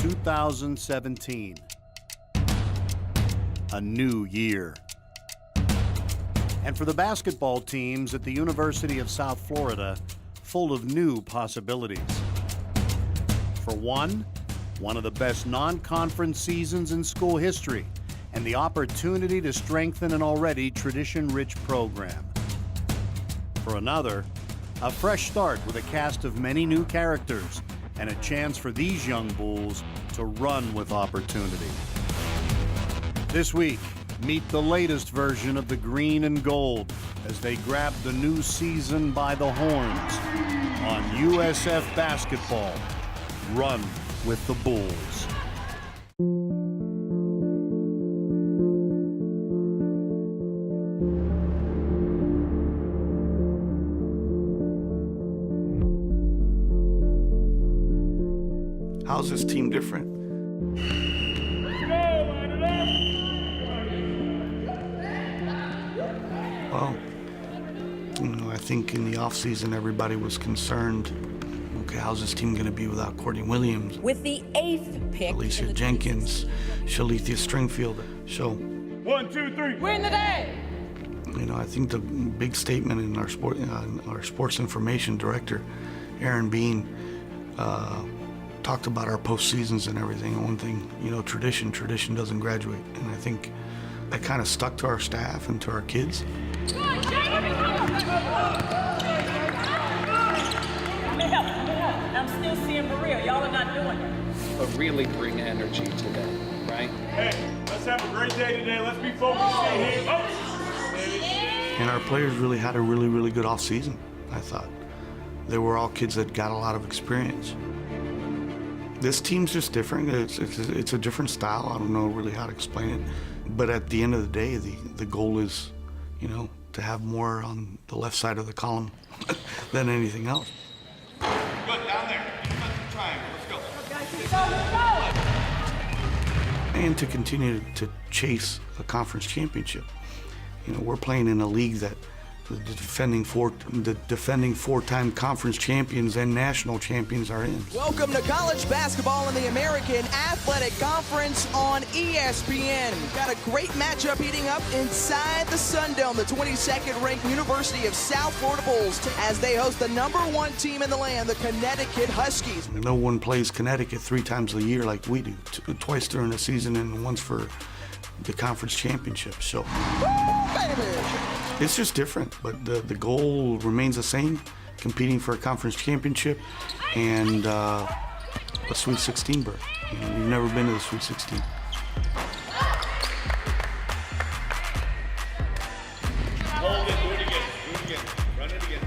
2017. A new year. And for the basketball teams at the University of South Florida, full of new possibilities. For one of the best non-conference seasons in school history, and the opportunity to strengthen an already tradition-rich program. For another, a fresh start with a cast of many new characters and a chance for these young Bulls to run with opportunity. This week, meet the latest version of the green and gold as they grab the new season by the horns on USF Basketball. Run with the Bulls. How's this team different? Well, I think in the offseason everybody was concerned, okay, how's this team going to be without Courtney Williams? With the 8th pick, Alicia Jenkins, Shalithia Stringfield. So 1, 2, 3. Win the day. I think the big statement in our sports information director, Aaron Bean, talked about our postseasons and everything. And one thing, tradition doesn't graduate. And I think that kind of stuck to our staff and to our kids. I'm still seeing Maria. Y'all are not doing it. But really bring energy to that, right? Hey, let's have a great day today. Let's be focused. Stay here. And our players really had a really good off season, I thought. They were all kids that got a lot of experience. This team's just different. It's a different style. I don't know really how to explain it. But at the end of the day, the goal is, to have more on the left side of the column than anything else. Good, down there. Defensive triangle. Let's go. And to continue to chase a conference championship. We're playing in a league that the defending four-time conference champions and national champions are in. Welcome to college basketball in the American Athletic Conference on ESPN. Got a great matchup heating up inside the Sun Dome. The 22nd ranked University of South Florida Bulls as they host the #1 team in the land, the Connecticut Huskies. No one plays Connecticut 3 times a year like we do, twice during the season and once for the conference championship. So it's just different, but the goal remains the same, competing for a conference championship and a Sweet 16 berth. We've never been to the Sweet 16. Hold it. Do it again. Run it again.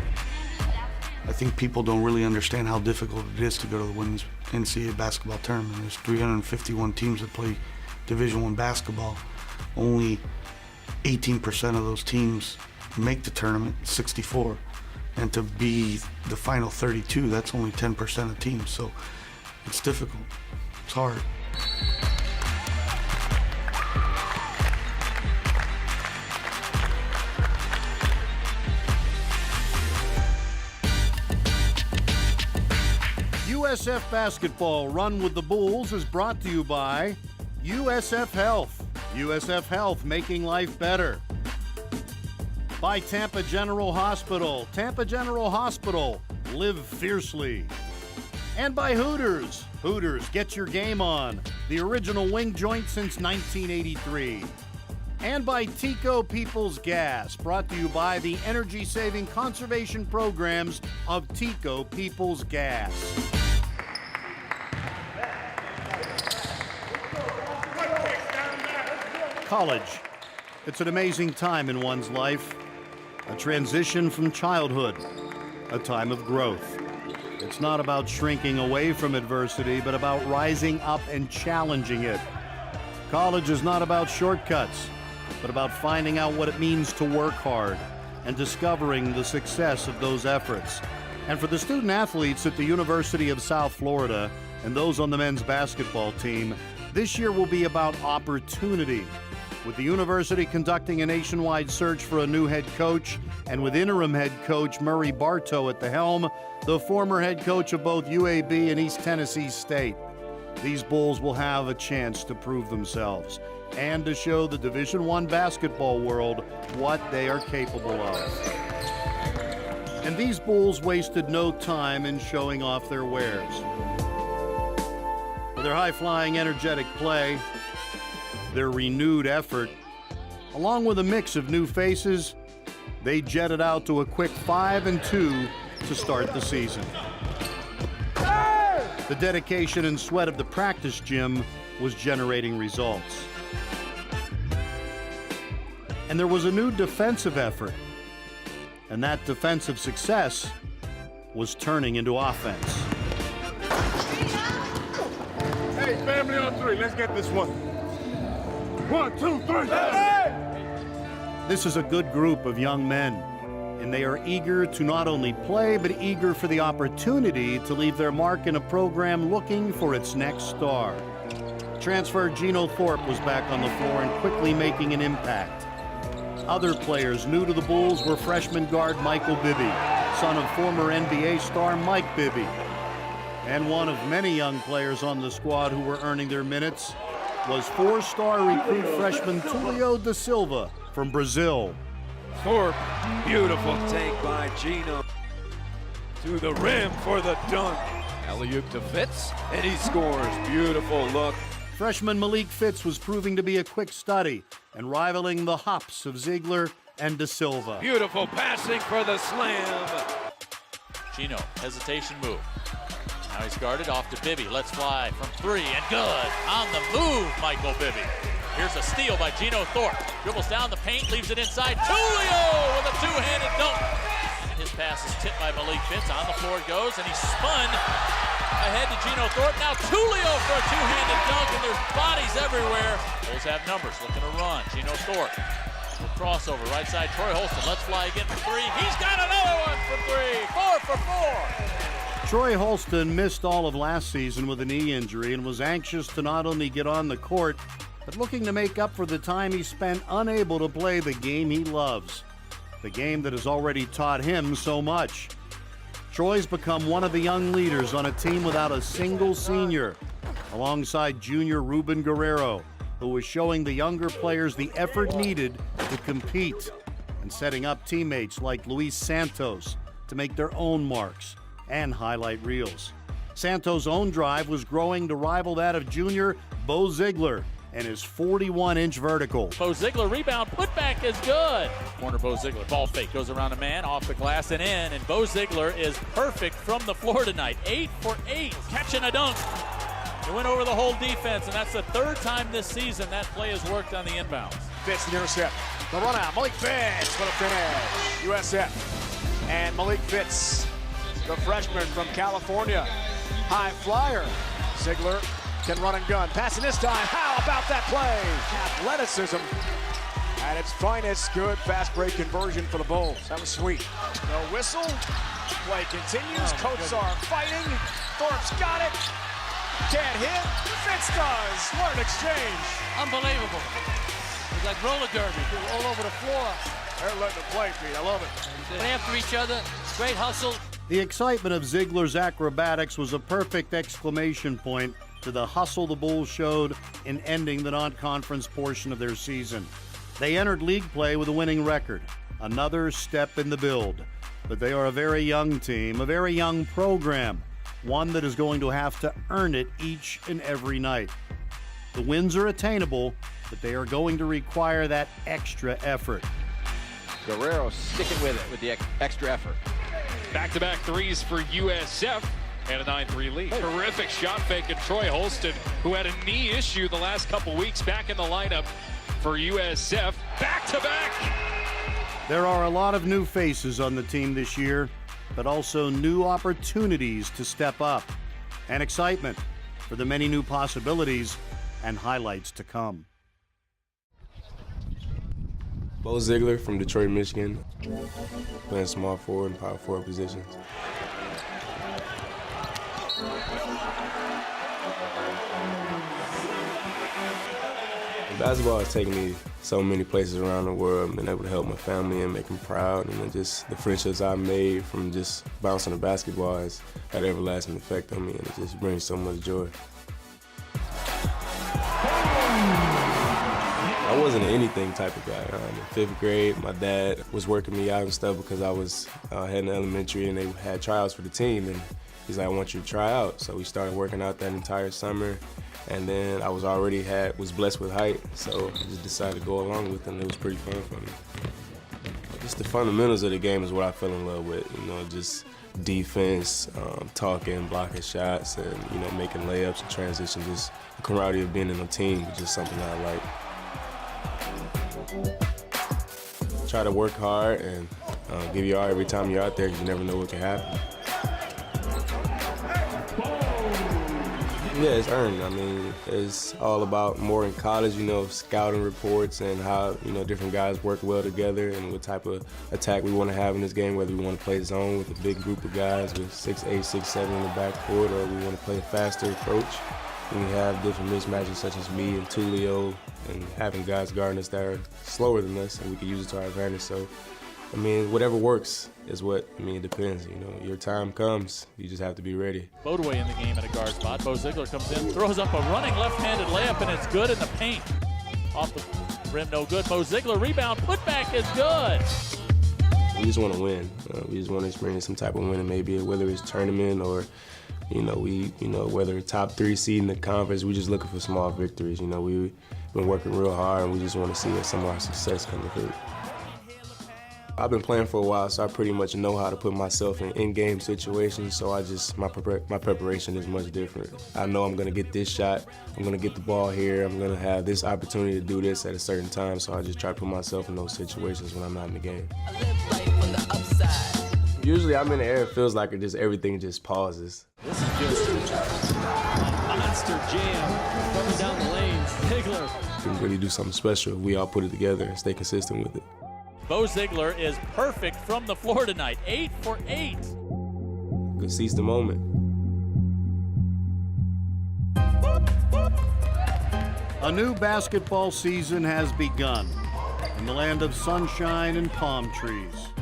I think people don't really understand how difficult it is to go to the women's NCAA basketball tournament. There's 351 teams that play Division I basketball. Only 18% of those teams make the tournament, 64. And to be the final 32, that's only 10% of teams. So it's difficult. It's hard. USF Basketball Run with the Bulls is brought to you by USF Health. USF Health, making life better. By Tampa General Hospital. Tampa General Hospital, live fiercely. And by Hooters. Hooters, get your game on. The original wing joint since 1983. And by Tico Peoples Gas, brought to you by the energy-saving conservation programs of Tico Peoples Gas. College. It's an amazing time in one's life. A transition from childhood. A time of growth. It's not about shrinking away from adversity, but about rising up and challenging it. College is not about shortcuts, but about finding out what it means to work hard and discovering the success of those efforts. And for the student athletes at the University of South Florida and those on the men's basketball team, this year will be about opportunity. With the university conducting a nationwide search for a new head coach, and with interim head coach Murray Bartow at the helm, the former head coach of both UAB and East Tennessee State. these Bulls will have a chance to prove themselves and to show the Division I basketball world what they are capable of. And these Bulls wasted no time in showing off their wares. With their high-flying, energetic play, their renewed effort, along with a mix of new faces, they jetted out to a quick 5-2 to start the season. The dedication and sweat of the practice gym was generating results. And there was a new defensive effort, and that defensive success was turning into offense. Hey, family on three. Let's get this one. 1, 2, 3. This is a good group of young men, and they are eager to not only play, but eager for the opportunity to leave their mark in a program looking for its next star. Transfer Geno Thorpe was back on the floor and quickly making an impact. Other players new to the Bulls were freshman guard Michael Bibby, son of former NBA star Mike Bibby. And one of many young players on the squad who were earning their minutes was four-star recruit freshman Tulio da Silva from Brazil. Thorpe, beautiful take by Geno. To the rim for the dunk. Alley-oop to Fitz, and he scores. Beautiful look. Freshman Malik Fitz was proving to be a quick study and rivaling the hops of Ziegler and da Silva. Beautiful passing for the slam. Geno, hesitation move. Now he's guarded off to Bibby. Let's fly from three and good. On the move, Michael Bibby. Here's a steal by Geno Thorpe. Dribbles down the paint, leaves it inside. Tulio with a two-handed dunk. And his pass is tipped by Malik Fitz. On the floor it goes, and he's spun ahead to Geno Thorpe. Now Tulio for a two-handed dunk, and there's bodies everywhere. Bulls have numbers, looking to run. Geno Thorpe. Crossover, right side, Troy Holston. Let's fly again for three. He's got another one for three. 4 for 4. Troy Holston missed all of last season with a knee injury and was anxious to not only get on the court, but looking to make up for the time he spent unable to play the game he loves, the game that has already taught him so much. Troy's become one of the young leaders on a team without a single senior, alongside junior Ruben Guerrero, who is showing the younger players the effort needed to compete and setting up teammates like Luis Santos to make their own marks and highlight reels. Santos' own drive was growing to rival that of junior Bo Ziegler and his 41-inch vertical. Bo Ziegler rebound, putback is good. Corner Bo Ziegler, ball fake, goes around a man, off the glass and in, and Bo Ziegler is perfect from the floor tonight. 8 for 8, catching a dunk. It went over the whole defense, and that's the third time this season that play has worked on the inbounds. Fitz the intercept. The run out. Malik Fitz for the finish. USF. And Malik Fitz, the freshman from California. High flyer. Ziegler can run and gun. Passing this time. How about that play? Athleticism at its finest. Good fast break conversion for the Bulls. That was sweet. No whistle. Play continues. Coats are fighting. Thorpe's got it. Can't hit. Fitz does. What an exchange. Unbelievable. It's like roller derby. All over the floor. They're letting them play, Pete. I love it. Play after each other. Great hustle. The excitement of Ziegler's acrobatics was a perfect exclamation point to the hustle the Bulls showed in ending the non-conference portion of their season. They entered league play with a winning record, another step in the build. But they are a very young team, a very young program, one that is going to have to earn it each and every night. The wins are attainable, but they are going to require that extra effort. Guerrero sticking with it with the extra effort. Back-to-back threes for USF and a 9-3 lead. Terrific shot fake, and Troy Holston, who had a knee issue the last couple weeks, back in the lineup for USF. Back-to-back! There are a lot of new faces on the team this year, but also new opportunities to step up and excitement for the many new possibilities and highlights to come. Bo Ziegler from Detroit, Michigan, playing small forward and power forward positions. Basketball has taken me so many places around the world, been able to help my family and make them proud, and just the friendships I've made from just bouncing the basketball has had an everlasting effect on me, and it just brings so much joy. I wasn't an anything type of guy. In 5th grade, my dad was working me out and stuff because I was heading to elementary and they had tryouts for the team. And he's like, I want you to try out. So we started working out that entire summer. And then I was blessed with height. So I just decided to go along with it, and it was pretty fun for me. Just the fundamentals of the game is what I fell in love with. You know, just defense, talking, blocking shots, and, you know, making layups and transition. Just the camaraderie of being in a team was just something that I like. Try to work hard and give your all every time you're out there, because you never know what can happen. Yeah, it's earned. I mean, it's all about more in college, you know, scouting reports and how, you know, different guys work well together and what type of attack we want to have in this game, whether we want to play zone with a big group of guys with 6'8", 6'7" in the backcourt, or we want to play a faster approach. And we have different mismatches such as me and Tulio, and having guys guarding us that are slower than us, and we can use it to our advantage. So, I mean, whatever works is what, I mean, it depends. You know, your time comes, you just have to be ready. Bodeway in the game at a guard spot. Bo Ziegler comes in, throws up a running left-handed layup, and it's good in the paint. Off the rim, no good. Bo Ziegler rebound, putback is good. We just want to win. We just want to experience some type of winning, maybe whether it's tournament or, whether top 3 seed in the conference. We're just looking for small victories. You know, we've been working real hard, and we just want to see some of our success come through. I've been playing for a while, so I pretty much know how to put myself in game situations. So my preparation is much different. I know I'm gonna get this shot, I'm gonna get the ball here, I'm gonna have this opportunity to do this at a certain time. So I just try to put myself in those situations when I'm not in the game. Usually I'm in the air, it feels like everything just pauses. This is just a monster jam coming down the lane. Ziegler. We can really do something special if we all put it together and stay consistent with it. Bo Ziegler is perfect from the floor tonight, 8 for 8. Good seize the moment. A new basketball season has begun in the land of sunshine and palm trees.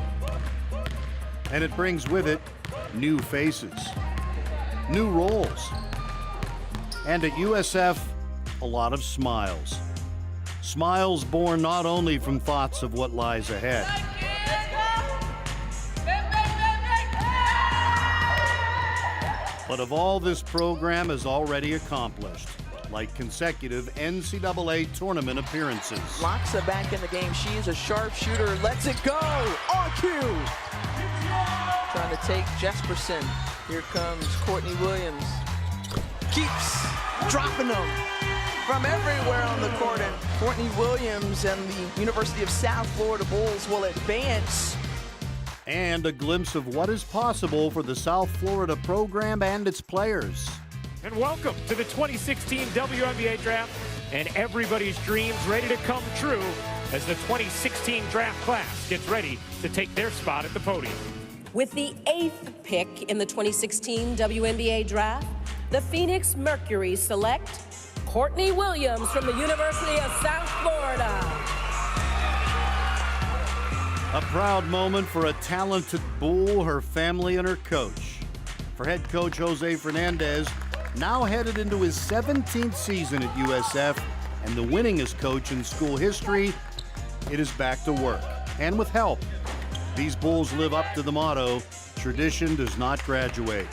And it brings with it new faces, new roles, and at USF, a lot of smiles. Smiles born not only from thoughts of what lies ahead, but of all this program has already accomplished, like consecutive NCAA tournament appearances. Loxa back in the game. She is a sharpshooter. Lets it go. On cue. Trying to take Jesperson. Here comes Courtney Williams. Keeps dropping them from everywhere on the court, and Courtney Williams and the University of South Florida Bulls will advance. And a glimpse of what is possible for the South Florida program and its players. And welcome to the 2016 WNBA Draft, and everybody's dreams ready to come true as the 2016 draft class gets ready to take their spot at the podium. With the 8th pick in the 2016 WNBA Draft, the Phoenix Mercury select Courtney Williams from the University of South Florida. A proud moment for a talented Bull, her family, and her coach. For head coach Jose Fernandez, now headed into his 17th season at USF and the winningest coach in school history, it is back to work, and with help. These Bulls live up to the motto, tradition does not graduate.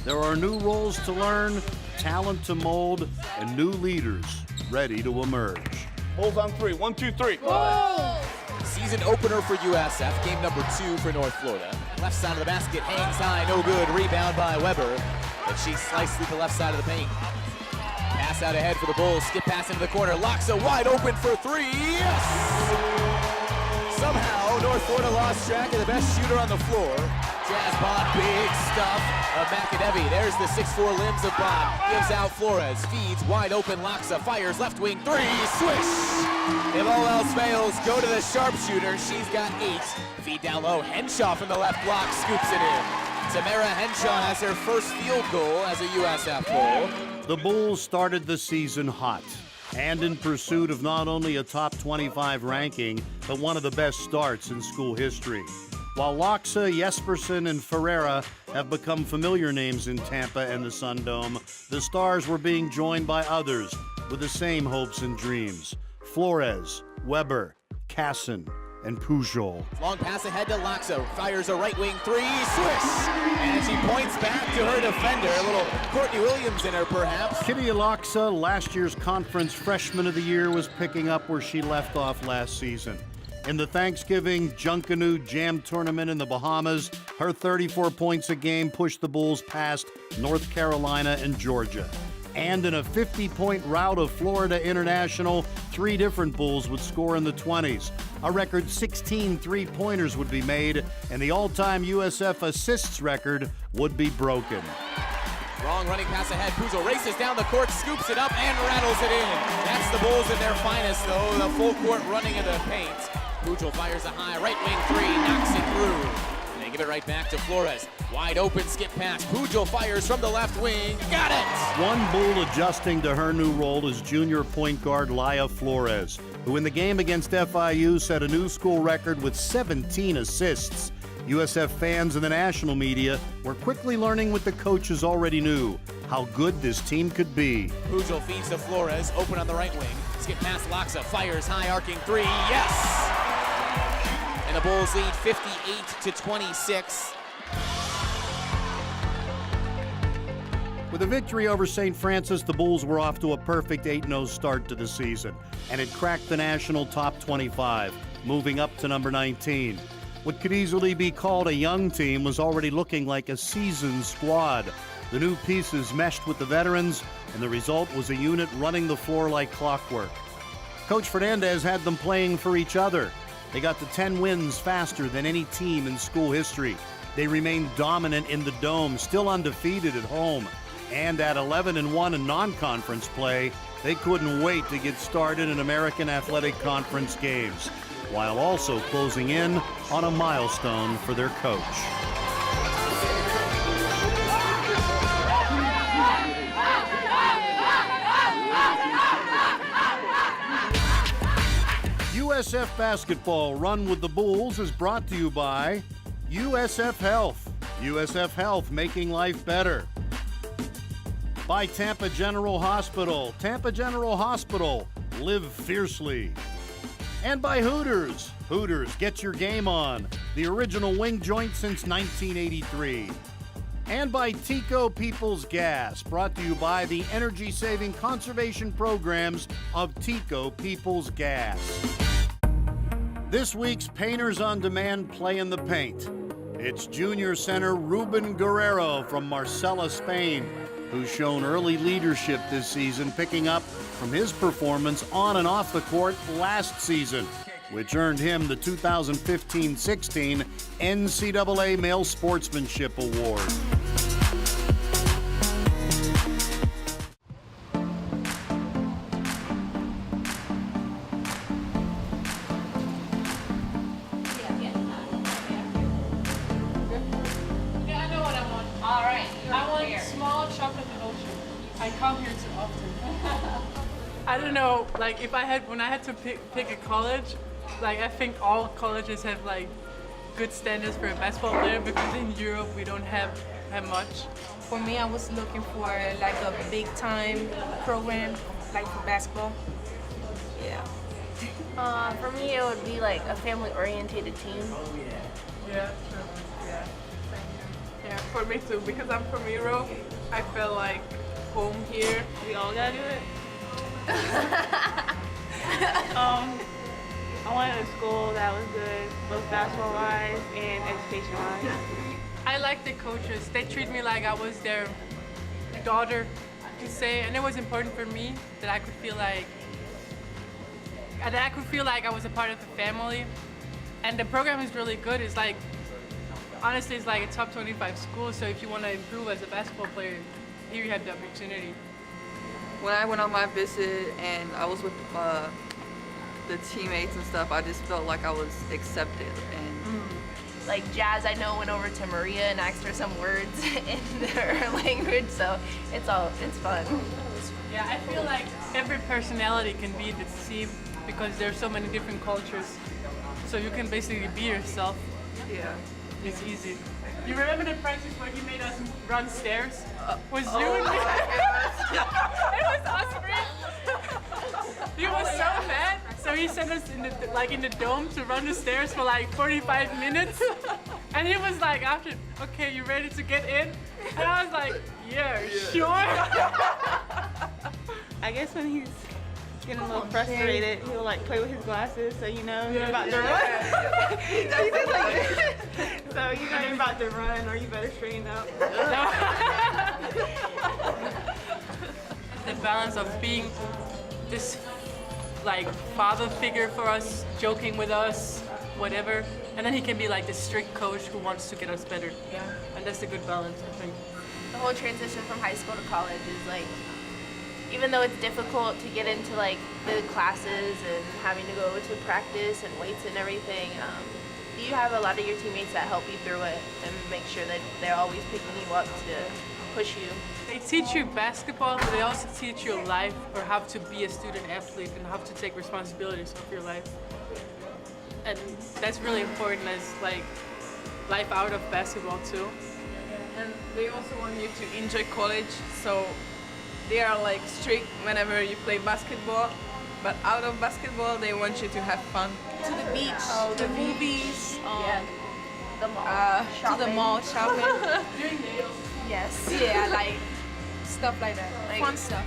There are new roles to learn, talent to mold, and new leaders ready to emerge. Bulls on 3, 1, 2, 3. Oh! Season opener for USF, game number 2 for North Florida. Left side of the basket, hangs high, no good. Rebound by Weber, but she sliced through the left side of the paint. Pass out ahead for the Bulls, skip pass into the corner. Loxa wide open for 3, yes! Somehow, North Florida lost track of the best shooter on the floor. Jazz Bond, big stuff of McAdevy. There's the 6'4" limbs of Bond. Gives out Flores, feeds, wide open, Loxa, fires, left wing, 3, swish! If all else fails, go to the sharpshooter. She's got 8. Feed down low, Henshaw from the left block, scoops it in. Tamara Henshaw has her first field goal as a USF goal. The Bulls started the season hot and in pursuit of not only a top 25 ranking, but one of the best starts in school history. While Loxa, Jesperson, and Ferreira have become familiar names in Tampa and the Sun Dome, the Stars were being joined by others with the same hopes and dreams. Flores, Weber, Casson, and Pujol. Long pass ahead to Laxa, fires a right wing three, Swiss! And she points back to her defender, a little Courtney Williams in her perhaps. Kitty Alaxa, last year's conference freshman of the year, was picking up where she left off last season. In the Thanksgiving Junkanoo Jam Tournament in the Bahamas, her 34 points a game pushed the Bulls past North Carolina and Georgia. And in a 50-point rout of Florida International, 3 different Bulls would score in the 20s. A record 16 three-pointers would be made, and the all-time USF assists record would be broken. Wrong running pass ahead. Pujol races down the court, scoops it up, and rattles it in. That's the Bulls in their finest, though. The full court running in the paint. Pujol fires a high right wing three, knocks it through. And they give it right back to Flores. Wide open skip pass. Pujol fires from the left wing. Got it! One Bull adjusting to her new role is junior point guard Laya Flores, who in the game against FIU set a new school record with 17 assists. USF fans and the national media were quickly learning what the coaches already knew, how good this team could be. Pujol feeds to Flores, open on the right wing. Skip past Laxa, fires high arcing three, yes! And the Bulls lead 58-26. With a victory over St. Francis, the Bulls were off to a perfect 8-0 start to the season, and it cracked the national top 25, moving up to number 19. What could easily be called a young team was already looking like a seasoned squad. The new pieces meshed with the veterans, and the result was a unit running the floor like clockwork. Coach Fernandez had them playing for each other. They got to 10 wins faster than any team in school history. They remained dominant in the Dome, still undefeated at home. And at 11-1 in non-conference play, they couldn't wait to get started in American Athletic Conference games, while also closing in on a milestone for their coach. USF Basketball Run with the Bulls is brought to you by USF Health. USF Health, making life better. By Tampa General Hospital. Tampa General Hospital, live fiercely. And by Hooters. Hooters, get your game on. The original wing joint since 1983. And by Tico Peoples Gas, brought to you by the energy-saving conservation programs of Tico Peoples Gas. This week's Painters on Demand play in the paint. It's junior center Ruben Guerrero from Marsella, Spain, who's shown early leadership this season, picking up from his performance on and off the court last season, which earned him the 2015-16 NCAA Male Sportsmanship Award. I don't know, like when I had to pick a college, like I think all colleges have like good standards for a basketball player because in Europe we don't have much. For me, I was looking for like a big time program, like for basketball. Yeah. For me, it would be like a family orientated team. Yeah, sure. Yeah. Yeah, for me too, because I'm from Europe, I feel like home here. We all gotta do it. I wanted a school that was good, both basketball-wise and education-wise. I like the coaches. They treat me like I was their daughter, I could say, and it was important for me that I could feel like I was a part of the family. And the program is really good. It's like, honestly, it's like a top 25 school. So if you want to improve as a basketball player, here you have the opportunity. When I went on my visit and I was with the teammates and stuff, I just felt like I was accepted. And like Jazz, I know, went over to Maria and asked her some words in her language, so it's fun. Yeah, I feel like every personality can be the team because there's so many different cultures. So you can basically be yourself. Yeah. It's easy. You remember the practice where he made us run stairs? Was you and me? It was us three. He was so mad. he sent us in the dome to run the stairs for like 45 minutes. And he was like, after, okay, you ready to get in? And I was like, yeah, sure. I guess when he's getting a little frustrated, he'll like play with his glasses so you know you're about to run. So you know you're about to run or you better straighten up. The balance of being this like father figure for us, joking with us, whatever. And then he can be like the strict coach who wants to get us better. Yeah. And that's a good balance, I think. The whole transition from high school to college is like, even though it's difficult to get into like the classes and having to go to practice and weights and everything, do you have a lot of your teammates that help you through it and make sure that they're always picking you up to push you? They teach you basketball, but they also teach you life, or how to be a student athlete and how to take responsibilities of your life. And that's really important as like life out of basketball too. And they also want you to enjoy college, so they are like strict whenever you play basketball, but out of basketball they want you to have fun. To the beach, the movies, yeah, the mall, to the mall shopping. Doing nails. Yes. Yeah, like stuff like that. Like, fun stuff.